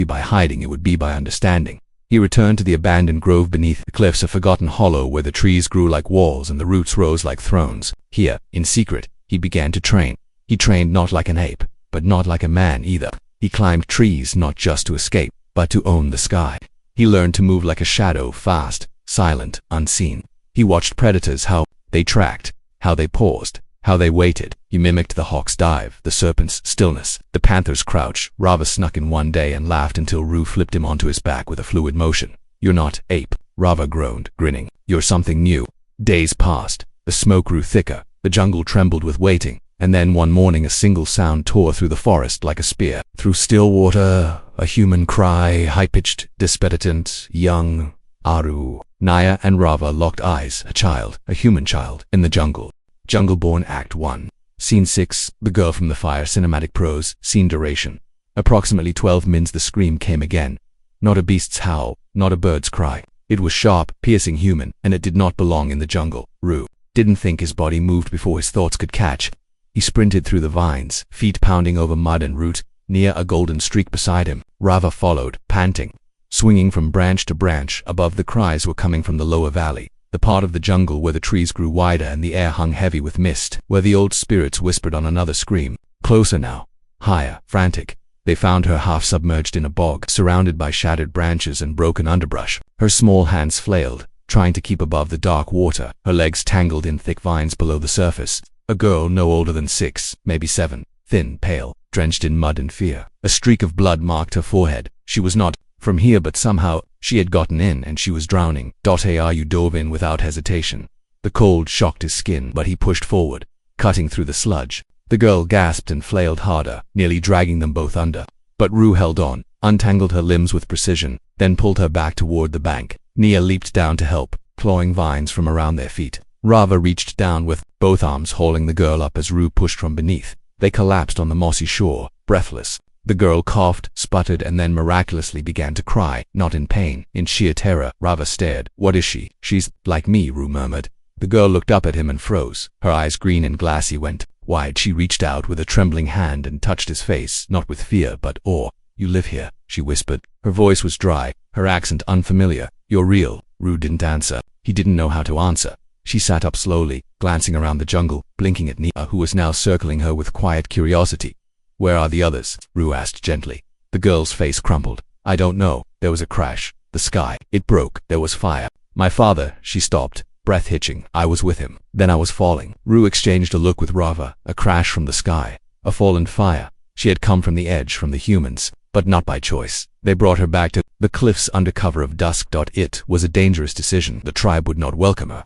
by hiding, it would be by understanding. He returned to the abandoned grove beneath the cliffs, a forgotten hollow where the trees grew like walls and the roots rose like thrones. Here, in secret, he began to train. He trained not like an ape, but not like a man either. He climbed trees not just to escape, but to own the sky. He learned to move like a shadow, fast, silent, unseen. He watched predators, how they tracked, how they paused, how they waited. He mimicked the hawk's dive, the serpent's stillness, the panther's crouch. Rava snuck in one day and laughed until Rue flipped him onto his back with a fluid motion. "You're not ape," Rava groaned, grinning. "You're something new." Days passed. The smoke grew thicker. The jungle trembled with waiting. And then one morning a single sound tore through the forest like a spear. Through still water, a human cry, high-pitched, dispetant, young. Aru. Naya and Rava locked eyes. A child, a human child, in the jungle. Jungle-Born Act 1. Scene 6. The Girl from the Fire. Cinematic prose. Scene duration. Approximately 12 mins. The scream came again. Not a beast's howl, not a bird's cry. It was sharp, piercing, human, and it did not belong in the jungle. Rue didn't think. His body moved before his thoughts could catch. He sprinted through the vines, feet pounding over mud and root, near a golden streak beside him. Rava followed, panting. Swinging from branch to branch, above the cries were coming from the lower valley, the part of the jungle where the trees grew wider and the air hung heavy with mist, where the old spirits whispered on another scream. Closer now. Higher, frantic. They found her half submerged in a bog, surrounded by shattered branches and broken underbrush. Her small hands flailed, trying to keep above the dark water, her legs tangled in thick vines below the surface. A girl no older than 6, maybe 7, thin, pale, drenched in mud and fear. A streak of blood marked her forehead. She was not from here, but somehow she had gotten in and she was drowning. Aru dove in without hesitation. The cold shocked his skin, but he pushed forward, cutting through the sludge. The girl gasped and flailed harder, nearly dragging them both under. But Rue held on, untangled her limbs with precision, then pulled her back toward the bank. Nia leaped down to help, clawing vines from around their feet. Rava reached down with both arms, hauling the girl up as Rue pushed from beneath. They collapsed on the mossy shore, breathless. The girl coughed, sputtered, and then miraculously began to cry, not in pain, in sheer terror. Rava stared. "What is she?" "She's like me," Rue murmured. The girl looked up at him and froze. Her eyes, green and glassy, went wide. She reached out with a trembling hand and touched his face, not with fear, but awe. "You live here," she whispered. Her voice was dry, her accent unfamiliar. "You're real." Rue didn't answer. He didn't know how to answer. She sat up slowly, glancing around the jungle, blinking at Nia, who was now circling her with quiet curiosity. "Where are the others?" Rue asked gently. The girl's face crumpled. "I don't know." There was a crash. The sky, it broke. There was fire. "My father," she stopped, breath hitching. "I was with him. Then I was falling." Rue exchanged a look with Rava. A crash from the sky. A fallen fire. She had come from the edge, from the humans, but not by choice. They brought her back to the cliffs under cover of dusk. It was a dangerous decision. The tribe would not welcome her.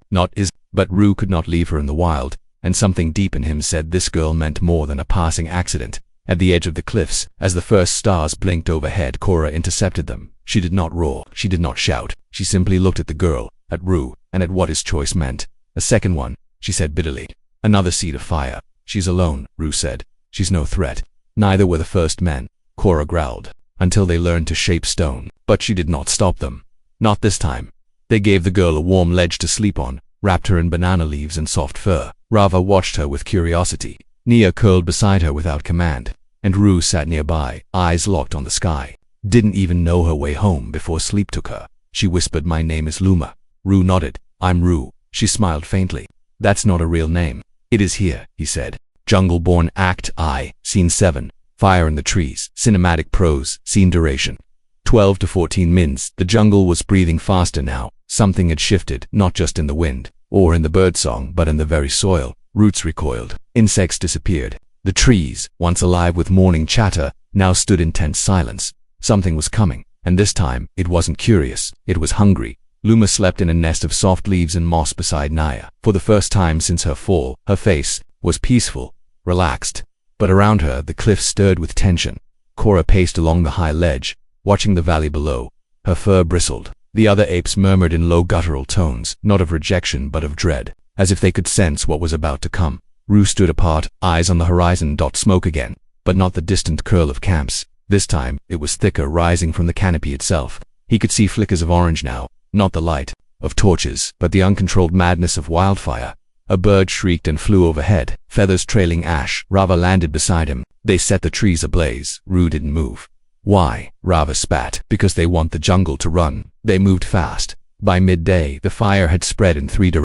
But Rue could not leave her in the wild, and something deep in him said this girl meant more than a passing accident. At the edge of the cliffs, as the first stars blinked overhead, Cora intercepted them. She did not roar. She did not shout. She simply looked at the girl, at Rue, and at what his choice meant. "A second one," she said bitterly. "Another seed of fire." "She's alone," Rue said. "She's no threat." "Neither were the first men," Cora growled, "until they learned to shape stone." But she did not stop them. Not this time. They gave the girl a warm ledge to sleep on, wrapped her in banana leaves and soft fur. Rava watched her with curiosity. Nia curled beside her without command, and Rue sat nearby, eyes locked on the sky. Didn't even know her way home before sleep took her. She whispered, "My name is Luma." Rue nodded. "I'm Rue." She smiled faintly. "That's not a real name." "It is here," he said. Jungle-Born Act I. Scene 7. Fire in the trees. Cinematic prose. Scene duration. 12 to 14 mins. The jungle was breathing faster now. Something had shifted, not just in the wind, or in the birdsong, but in the very soil. Roots recoiled. Insects disappeared. The trees, once alive with morning chatter, now stood in tense silence. Something was coming, and this time, it wasn't curious, it was hungry. Luma slept in a nest of soft leaves and moss beside Naya. For the first time since her fall, her face was peaceful, relaxed. But around her, the cliffs stirred with tension. Cora paced along the high ledge, watching the valley below. Her fur bristled. The other apes murmured in low guttural tones, not of rejection but of dread, as if they could sense what was about to come. Rue stood apart, eyes on the horizon. Smoke again, but not the distant curl of camps. This time, it was thicker, rising from the canopy itself. He could see flickers of orange now, not the light of torches, but the uncontrolled madness of wildfire. A bird shrieked and flew overhead, feathers trailing ash. Rava landed beside him. They set the trees ablaze. Rue didn't move. Why? Rava spat. Because they want the jungle to run. They moved fast. By midday, the fire had spread in 3 directions.